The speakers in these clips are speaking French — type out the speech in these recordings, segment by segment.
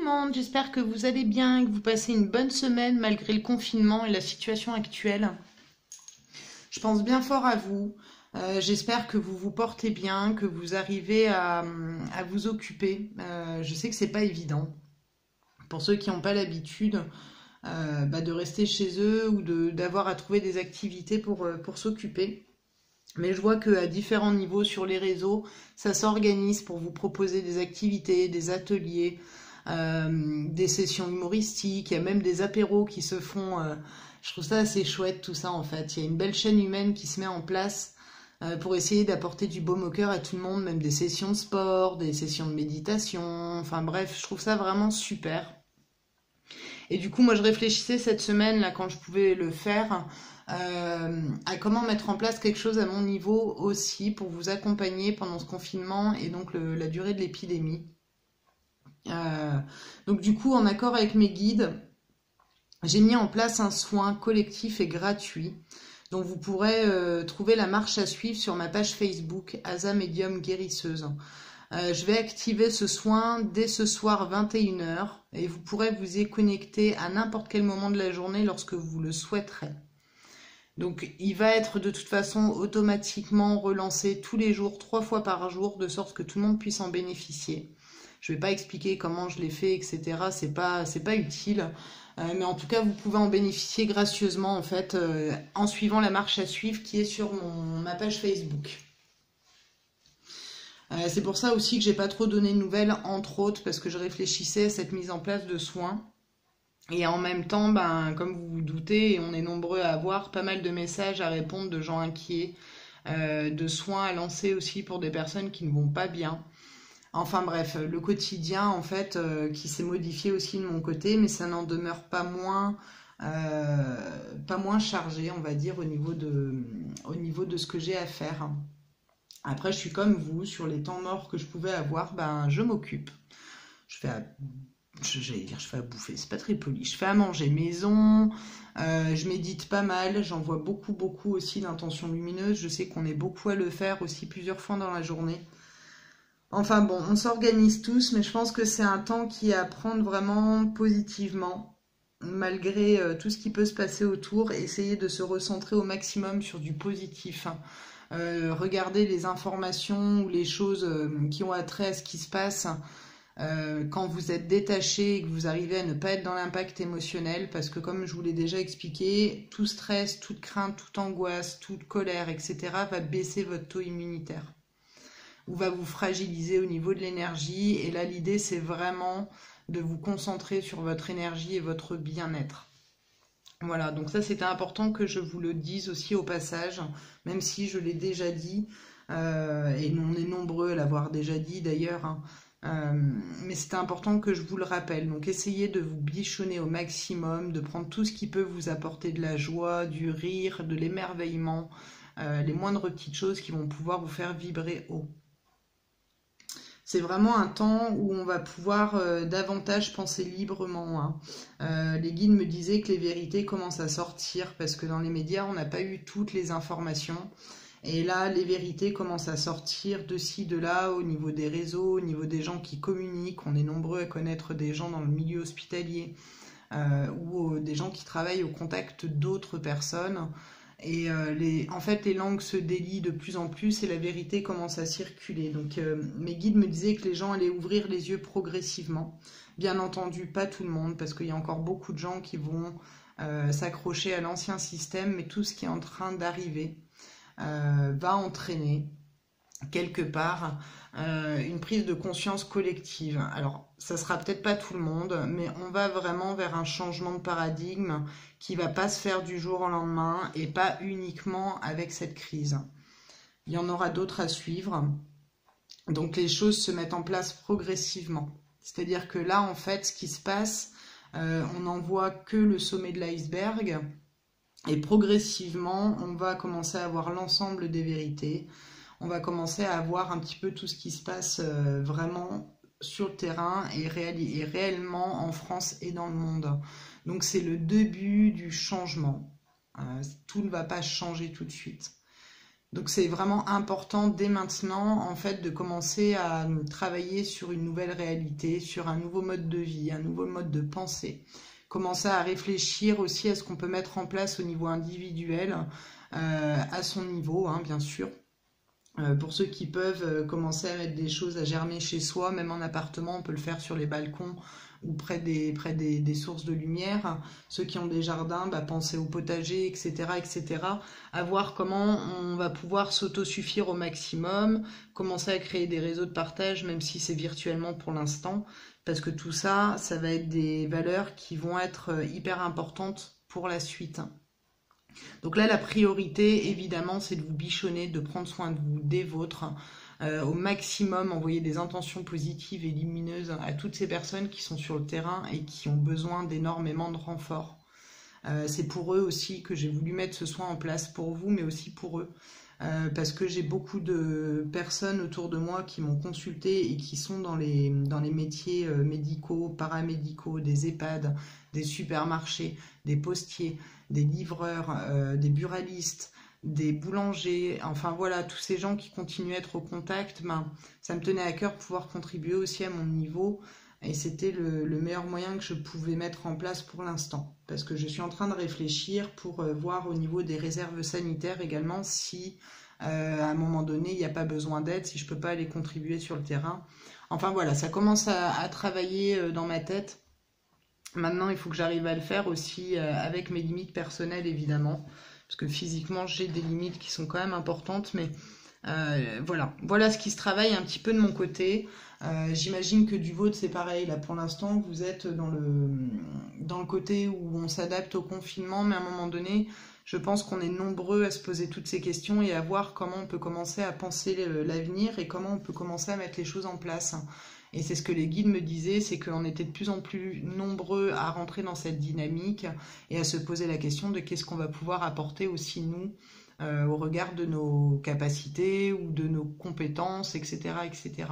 monde, j'espère que vous allez bien, que vous passez une bonne semaine malgré le confinement et la situation actuelle. Je pense bien fort à vous. J'espère que vous vous portez bien, que vous arrivez à vous occuper. Je sais que c'est pas évident. Pour ceux qui n'ont pas l'habitude de rester chez eux ou d'avoir à trouver des activités pour s'occuper. Mais je vois qu'à différents niveaux sur les réseaux, ça s'organise pour vous proposer des activités, des ateliers, des sessions humoristiques, il y a même des apéros qui se font. Je trouve ça assez chouette tout ça en fait. Il y a une belle chaîne humaine qui se met en place pour essayer d'apporter du baume au cœur à tout le monde, même des sessions de sport, des sessions de méditation. Enfin bref, je trouve ça vraiment super. Et du coup, moi je réfléchissais cette semaine, là, quand je pouvais le faire, à comment mettre en place quelque chose à mon niveau aussi pour vous accompagner pendant ce confinement et donc la durée de l'épidémie. Donc du coup, en accord avec mes guides, j'ai mis en place un soin collectif et gratuit. Donc vous pourrez trouver la marche à suivre sur ma page Facebook, Asa Médium Guérisseuse. Je vais activer ce soin dès ce soir 21h et vous pourrez vous y connecter à n'importe quel moment de la journée lorsque vous le souhaiterez. Donc il va être de toute façon automatiquement relancé tous les jours, 3 fois par jour, de sorte que tout le monde puisse en bénéficier. Je ne vais pas expliquer comment je l'ai fait, etc. C'est pas utile. Mais en tout cas, vous pouvez en bénéficier gracieusement en fait en suivant la marche à suivre qui est sur ma page Facebook. C'est pour ça aussi que j'ai pas trop donné de nouvelles, entre autres, parce que je réfléchissais à cette mise en place de soins. Et en même temps, comme vous vous doutez, on est nombreux à avoir pas mal de messages à répondre de gens inquiets, de soins à lancer aussi pour des personnes qui ne vont pas bien. Enfin bref, le quotidien en fait qui s'est modifié aussi de mon côté, mais ça n'en demeure pas moins chargé, on va dire, au niveau de ce que j'ai à faire. Après, je suis comme vous, sur les temps morts que je pouvais avoir, je m'occupe. Je fais je fais à bouffer, c'est pas très poli. Je fais à manger maison, je médite pas mal, j'envoie beaucoup aussi d'intentions lumineuses. Je sais qu'on est beaucoup à le faire aussi plusieurs fois dans la journée. Enfin bon, on s'organise tous, mais je pense que c'est un temps qui est à prendre vraiment positivement, malgré tout ce qui peut se passer autour, et essayer de se recentrer au maximum sur du positif. Regarder les informations ou les choses qui ont attrait à ce qui se passe quand vous êtes détaché et que vous arrivez à ne pas être dans l'impact émotionnel, parce que comme je vous l'ai déjà expliqué, tout stress, toute crainte, toute angoisse, toute colère, etc. va baisser votre taux immunitaire ou va vous fragiliser au niveau de l'énergie. Et là, l'idée, c'est vraiment de vous concentrer sur votre énergie et votre bien-être. Voilà, donc ça c'était important que je vous le dise aussi au passage, même si je l'ai déjà dit, et on est nombreux à l'avoir déjà dit d'ailleurs, mais c'était important que je vous le rappelle. Donc essayez de vous bichonner au maximum, de prendre tout ce qui peut vous apporter de la joie, du rire, de l'émerveillement, les moindres petites choses qui vont pouvoir vous faire vibrer haut. C'est vraiment un temps où on va pouvoir davantage penser librement. Les guides me disaient que les vérités commencent à sortir parce que dans les médias, on n'a pas eu toutes les informations. Et là, les vérités commencent à sortir de ci, de là, au niveau des réseaux, au niveau des gens qui communiquent. On est nombreux à connaître des gens dans le milieu hospitalier ou des gens qui travaillent au contact d'autres personnes. Et en fait, les langues se délient de plus en plus et la vérité commence à circuler. Donc, mes guides me disaient que les gens allaient ouvrir les yeux progressivement. Bien entendu, pas tout le monde, parce qu'il y a encore beaucoup de gens qui vont s'accrocher à l'ancien système, mais tout ce qui est en train d'arriver va entraîner quelque part une prise de conscience collective. Alors, ça sera peut-être pas tout le monde, mais on va vraiment vers un changement de paradigme qui va pas se faire du jour au lendemain et pas uniquement avec cette crise. Il y en aura d'autres à suivre. Donc les choses se mettent en place progressivement. C'est-à-dire que là, en fait, ce qui se passe, on n'en voit que le sommet de l'iceberg et progressivement, on va commencer à avoir l'ensemble des vérités. On va commencer à voir un petit peu tout ce qui se passe vraiment sur le terrain et réellement en France et dans le monde. Donc c'est le début du changement. Tout ne va pas changer tout de suite. Donc c'est vraiment important dès maintenant en fait de commencer à travailler sur une nouvelle réalité, sur un nouveau mode de vie, un nouveau mode de pensée. Commencer à réfléchir aussi à ce qu'on peut mettre en place au niveau individuel, à son niveau, hein, bien sûr. Pour ceux qui peuvent commencer à mettre des choses à germer chez soi, même en appartement, on peut le faire sur les balcons ou près des sources de lumière. Ceux qui ont des jardins, bah, pensez au potager, etc., etc. À voir comment on va pouvoir s'autosuffire au maximum, commencer à créer des réseaux de partage, même si c'est virtuellement pour l'instant, parce que tout ça, ça va être des valeurs qui vont être hyper importantes pour la suite. Donc là, la priorité, évidemment, c'est de vous bichonner, de prendre soin de vous, des vôtres, au maximum, envoyer des intentions positives et lumineuses à toutes ces personnes qui sont sur le terrain et qui ont besoin d'énormément de renforts. C'est pour eux aussi que j'ai voulu mettre ce soin en place, pour vous, mais aussi pour eux. Parce que j'ai beaucoup de personnes autour de moi qui m'ont consulté et qui sont dans les métiers médicaux, paramédicaux, des EHPAD, des supermarchés, des postiers, des livreurs, des buralistes, des boulangers, enfin voilà, tous ces gens qui continuent à être au contact, ben, ça me tenait à cœur de pouvoir contribuer aussi à mon niveau et c'était le meilleur moyen que je pouvais mettre en place pour l'instant. Parce que je suis en train de réfléchir pour voir au niveau des réserves sanitaires également si à un moment donné il n'y a pas besoin d'aide, si je ne peux pas aller contribuer sur le terrain. Enfin voilà, ça commence à travailler dans ma tête. Maintenant, il faut que j'arrive à le faire aussi avec mes limites personnelles, évidemment. Parce que physiquement, j'ai des limites qui sont quand même importantes. Mais voilà ce qui se travaille un petit peu de mon côté. J'imagine que du vôtre, c'est pareil. Là, pour l'instant, vous êtes dans le côté où on s'adapte au confinement. Mais à un moment donné, je pense qu'on est nombreux à se poser toutes ces questions et à voir comment on peut commencer à penser l'avenir et comment on peut commencer à mettre les choses en place. Et c'est ce que les guides me disaient, c'est qu'on était de plus en plus nombreux à rentrer dans cette dynamique et à se poser la question de qu'est-ce qu'on va pouvoir apporter aussi nous au regard de nos capacités ou de nos compétences, etc., etc.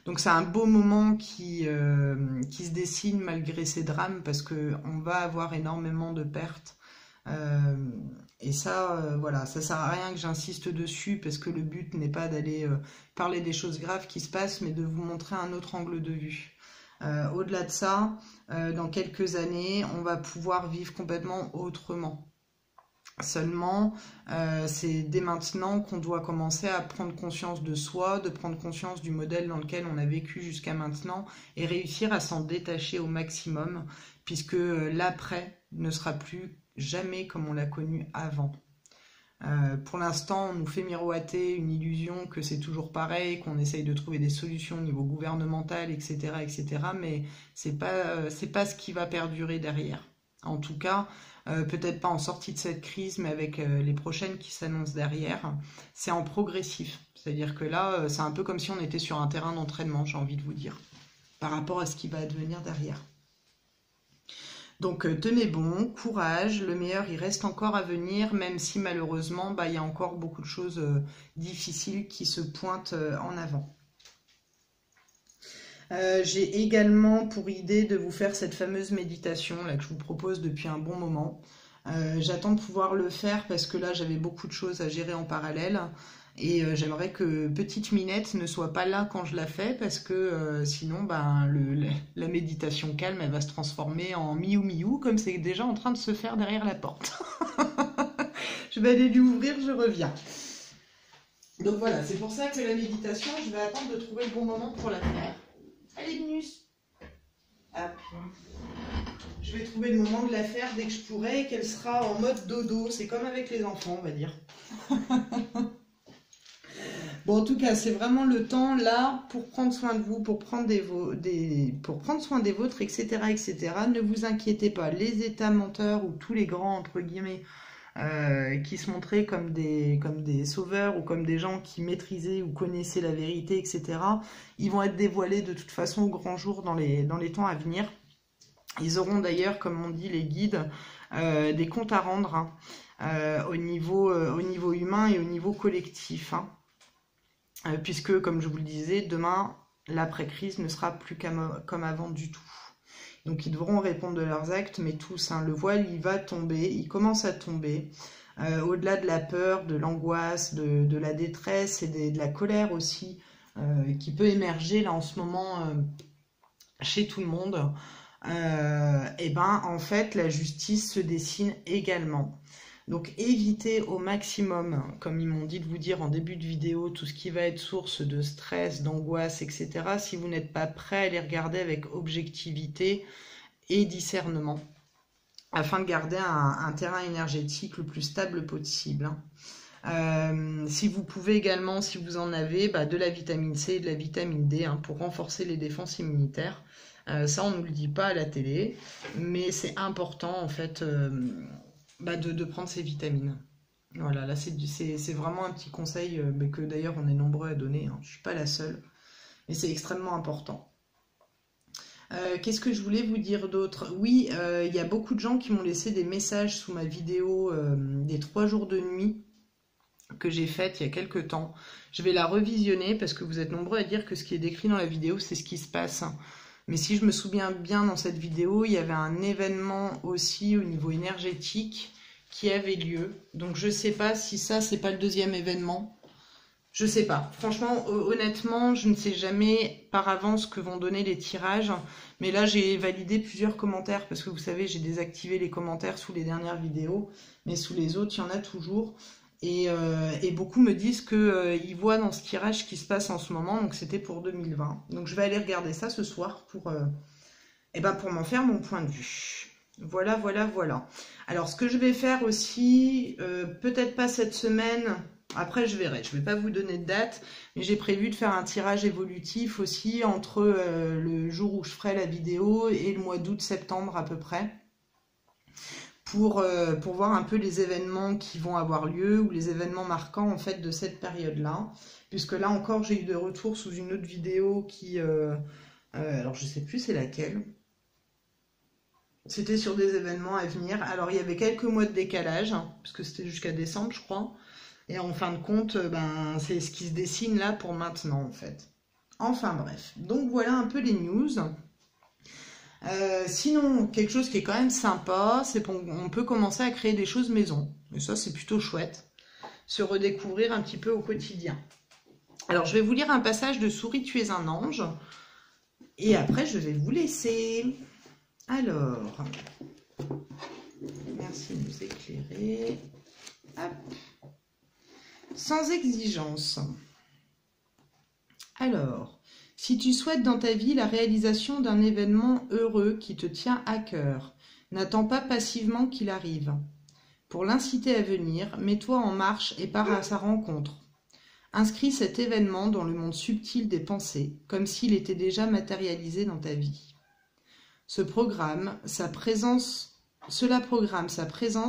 Donc c'est un beau moment qui se dessine malgré ces drames parce qu'on va avoir énormément de pertes. Et ça, voilà, ça sert à rien que j'insiste dessus parce que le but n'est pas d'aller parler des choses graves qui se passent, mais de vous montrer un autre angle de vue. Au-delà de ça, dans quelques années, on va pouvoir vivre complètement autrement. Seulement, c'est dès maintenant qu'on doit commencer à prendre conscience de soi, de prendre conscience du modèle dans lequel on a vécu jusqu'à maintenant et réussir à s'en détacher au maximum, puisque l'après ne sera plus jamais comme on l'a connu avant. Pour l'instant, on nous fait miroiter une illusion que c'est toujours pareil, qu'on essaye de trouver des solutions au niveau gouvernemental, etc., etc., mais c'est pas ce qui va perdurer derrière. En tout cas, peut-être pas en sortie de cette crise, mais avec les prochaines qui s'annoncent derrière, c'est en progressif. C'est-à-dire que là, c'est un peu comme si on était sur un terrain d'entraînement, j'ai envie de vous dire, par rapport à ce qui va advenir derrière. Donc tenez bon, courage, le meilleur il reste encore à venir, même si malheureusement il y a encore beaucoup de choses difficiles qui se pointent en avant. J'ai également pour idée de vous faire cette fameuse méditation là que je vous propose depuis un bon moment. J'attends de pouvoir le faire parce que là j'avais beaucoup de choses à gérer en parallèle. Et j'aimerais que petite Minette ne soit pas là quand je la fais parce que sinon la méditation calme elle va se transformer en miou miou comme c'est déjà en train de se faire derrière la porte. Je vais aller lui ouvrir, je reviens. Donc voilà, c'est pour ça que la méditation, je vais attendre de trouver le bon moment pour la faire. Allez Minus. Je vais trouver le moment de la faire dès que je pourrai et qu'elle sera en mode dodo. C'est comme avec les enfants, on va dire. Bon, en tout cas, c'est vraiment le temps là pour prendre soin de vous, pour prendre pour prendre soin des vôtres, etc., etc. Ne vous inquiétez pas, les états menteurs ou tous les grands entre guillemets qui se montraient comme des sauveurs ou comme des gens qui maîtrisaient ou connaissaient la vérité, etc. Ils vont être dévoilés de toute façon au grand jour dans les temps à venir. Ils auront d'ailleurs, comme on dit les guides, des comptes à rendre hein, au niveau humain et au niveau collectif. Hein. Puisque, comme je vous le disais, demain, l'après-crise ne sera plus comme avant du tout. Donc, ils devront répondre de leurs actes, mais tous, hein, le voile, il va tomber, il commence à tomber. au-delà de la peur, de l'angoisse, de la détresse et de la colère aussi, qui peut émerger là en ce moment chez tout le monde, et ben en fait la justice se dessine également. Donc évitez au maximum, comme ils m'ont dit de vous dire en début de vidéo, tout ce qui va être source de stress, d'angoisse, etc. Si vous n'êtes pas prêt à les regarder avec objectivité et discernement, afin de garder un terrain énergétique le plus stable possible. Si vous pouvez également, si vous en avez, de la vitamine C et de la vitamine D pour renforcer les défenses immunitaires. Ça, on ne nous le dit pas à la télé, mais c'est important en fait de prendre ces vitamines. Voilà, là c'est vraiment un petit conseil, mais que d'ailleurs on est nombreux à donner, hein. Je ne suis pas la seule, mais c'est extrêmement important. Qu'est-ce que je voulais vous dire d'autre? Oui, il y a beaucoup de gens qui m'ont laissé des messages sous ma vidéo des 3 jours de nuit que j'ai faite il y a quelques temps. Je vais la revisionner parce que vous êtes nombreux à dire que ce qui est décrit dans la vidéo, c'est ce qui se passe. Mais si je me souviens bien, dans cette vidéo, il y avait un événement aussi au niveau énergétique qui avait lieu. Donc je ne sais pas si ça, c'est pas le deuxième événement. Je sais pas. Franchement, honnêtement, je ne sais jamais par avance ce que vont donner les tirages. Mais là, j'ai validé plusieurs commentaires parce que vous savez, j'ai désactivé les commentaires sous les dernières vidéos. Mais sous les autres, il y en a toujours. Et beaucoup me disent qu'ils voient dans ce tirage ce qui se passe en ce moment. Donc, c'était pour 2020. Donc, je vais aller regarder ça ce soir pour m'en faire mon point de vue. Voilà, voilà, voilà. Alors, ce que je vais faire aussi, peut-être pas cette semaine... Après, je verrai. Je ne vais pas vous donner de date, mais j'ai prévu de faire un tirage évolutif aussi entre le jour où je ferai la vidéo et le mois d'août-septembre à peu près, pour voir un peu les événements qui vont avoir lieu ou les événements marquants en fait de cette période-là. Puisque là encore, j'ai eu des retours sous une autre vidéo qui... alors, je ne sais plus c'est laquelle. C'était sur des événements à venir. Alors, il y avait quelques mois de décalage, puisque c'était jusqu'à décembre, je crois. Et en fin de compte, c'est ce qui se dessine là pour maintenant, en fait. Enfin bref, donc voilà un peu les news. Sinon, quelque chose qui est quand même sympa, c'est qu'on peut commencer à créer des choses maison. Et ça, c'est plutôt chouette. Se redécouvrir un petit peu au quotidien. Alors, je vais vous lire un passage de Souris, tu es un ange. Et après, je vais vous laisser. Alors, merci de nous éclairer. Hop. Sans exigence. Alors, si tu souhaites dans ta vie la réalisation d'un événement heureux qui te tient à cœur, n'attends pas passivement qu'il arrive. Pour l'inciter à venir, mets-toi en marche et pars à sa rencontre. Inscris cet événement dans le monde subtil des pensées, comme s'il était déjà matérialisé dans ta vie. Cela programme sa présence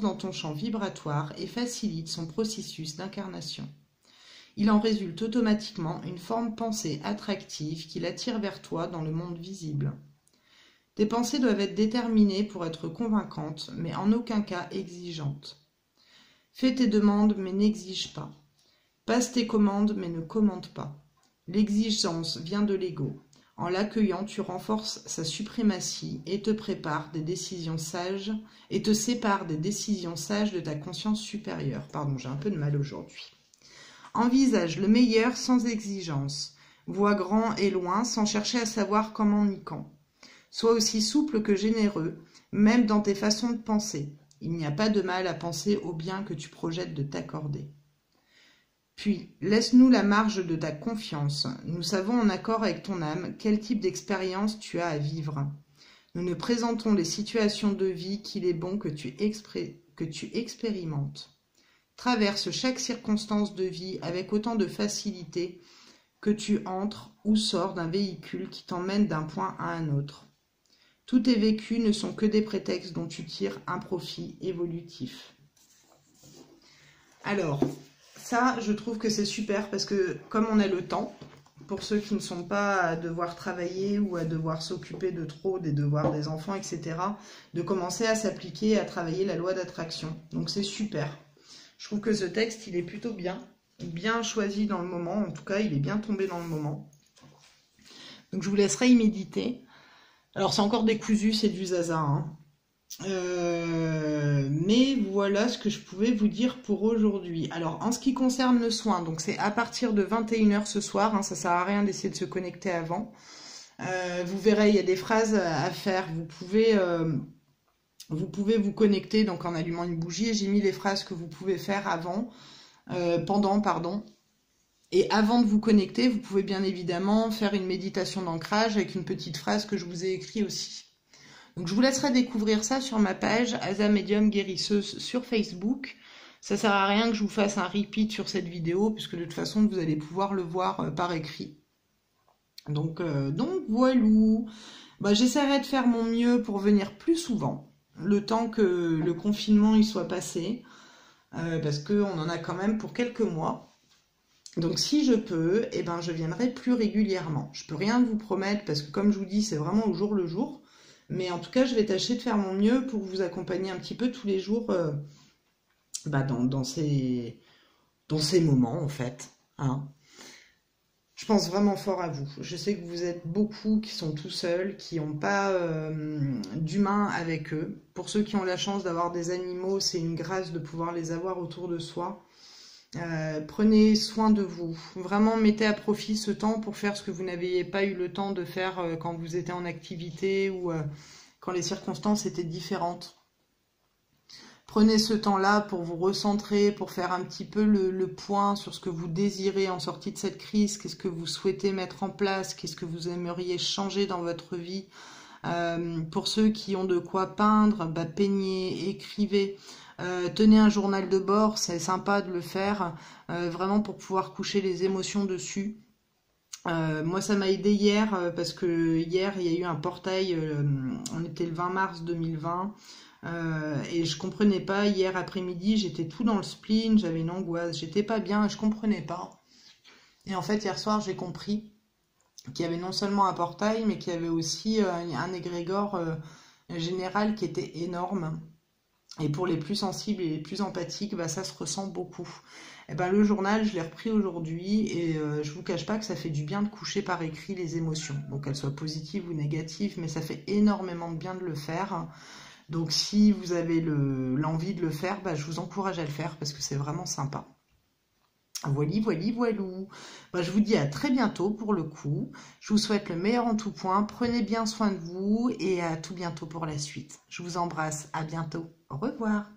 dans ton champ vibratoire et facilite son processus d'incarnation. Il en résulte automatiquement une forme pensée attractive qui l'attire vers toi dans le monde visible. Tes pensées doivent être déterminées pour être convaincantes, mais en aucun cas exigeantes. Fais tes demandes, mais n'exige pas. Passe tes commandes, mais ne commande pas. L'exigence vient de l'ego. En l'accueillant, tu renforces sa suprématie et te prépares des décisions sages et te sépares des décisions sages de ta conscience supérieure. Pardon, j'ai un peu de mal aujourd'hui. Envisage le meilleur sans exigence. Vois grand et loin sans chercher à savoir comment ni quand. Sois aussi souple que généreux, même dans tes façons de penser. Il n'y a pas de mal à penser au bien que tu projettes de t'accorder. Puis, laisse-nous la marge de ta confiance. Nous savons en accord avec ton âme quel type d'expérience tu as à vivre. Nous ne présentons les situations de vie qu'il est bon que tu expérimentes. Traverse chaque circonstance de vie avec autant de facilité que tu entres ou sors d'un véhicule qui t'emmène d'un point à un autre. Tous tes vécus ne sont que des prétextes dont tu tires un profit évolutif. Alors... ça, je trouve que c'est super parce que comme on a le temps, pour ceux qui ne sont pas à devoir travailler ou à devoir s'occuper de trop des devoirs des enfants, etc., de commencer à s'appliquer, à travailler la loi d'attraction. Donc c'est super. Je trouve que ce texte, il est plutôt bien choisi dans le moment. En tout cas, il est bien tombé dans le moment. Donc je vous laisserai y méditer. Alors c'est encore décousu, c'est du zaza, hein. Mais voilà ce que je pouvais vous dire pour aujourd'hui. Alors, en ce qui concerne le soin, donc c'est à partir de 21 h ce soir, hein, ça sert à rien d'essayer de se connecter avant. Vous verrez, il y a des phrases à faire. Vous pouvez vous connecter donc en allumant une bougie, et j'ai mis les phrases que vous pouvez faire pendant, pardon. Et avant de vous connecter, vous pouvez bien évidemment faire une méditation d'ancrage avec une petite phrase que je vous ai écrite aussi. Donc je vous laisserai découvrir ça sur ma page Asa Medium Guérisseuse sur Facebook. Ça sert à rien que je vous fasse un repeat sur cette vidéo, puisque de toute façon vous allez pouvoir le voir par écrit. Donc voilà. Bah, j'essaierai de faire mon mieux pour venir plus souvent, le temps que le confinement il soit passé, parce qu'on en a quand même pour quelques mois. Donc si je peux, eh ben, je viendrai plus régulièrement. Je peux rien vous promettre, parce que comme je vous dis, c'est vraiment au jour le jour. Mais en tout cas, je vais tâcher de faire mon mieux pour vous accompagner un petit peu tous les jours dans ces moments, en fait. Hein. Je pense vraiment fort à vous. Je sais que vous êtes beaucoup qui sont tout seuls, qui n'ont pas d'humain avec eux. Pour ceux qui ont la chance d'avoir des animaux, c'est une grâce de pouvoir les avoir autour de soi. Prenez soin de vous. Vraiment, mettez à profit ce temps pour faire ce que vous n'aviez pas eu le temps de faire quand vous étiez en activité ou quand les circonstances étaient différentes. Prenez ce temps-là pour vous recentrer, pour faire un petit peu le point sur ce que vous désirez en sortie de cette crise, qu'est-ce que vous souhaitez mettre en place, qu'est-ce que vous aimeriez changer dans votre vie. Pour ceux qui ont de quoi peindre, bah, peignez, écrivez. Tenez un journal de bord, c'est sympa de le faire, vraiment pour pouvoir coucher les émotions dessus. Moi, ça m'a aidé hier, parce que hier, il y a eu un portail, on était le 20 mars 2020, et je comprenais pas, hier après-midi, j'étais tout dans le spleen, j'avais une angoisse, j'étais pas bien, et je comprenais pas. Et en fait, hier soir, j'ai compris qu'il y avait non seulement un portail, mais qu'il y avait aussi un égrégore général qui était énorme. Et pour les plus sensibles et les plus empathiques, bah, ça se ressent beaucoup. Et ben, le journal, je l'ai repris aujourd'hui et je vous cache pas que ça fait du bien de coucher par écrit les émotions. Donc qu'elles soient positives ou négatives, mais ça fait énormément de bien de le faire. Donc si vous avez l'envie de le faire, bah, je vous encourage à le faire parce que c'est vraiment sympa. Voilou. Bah, je vous dis à très bientôt pour le coup. Je vous souhaite le meilleur en tout point. Prenez bien soin de vous et à tout bientôt pour la suite. Je vous embrasse. À bientôt. Au revoir.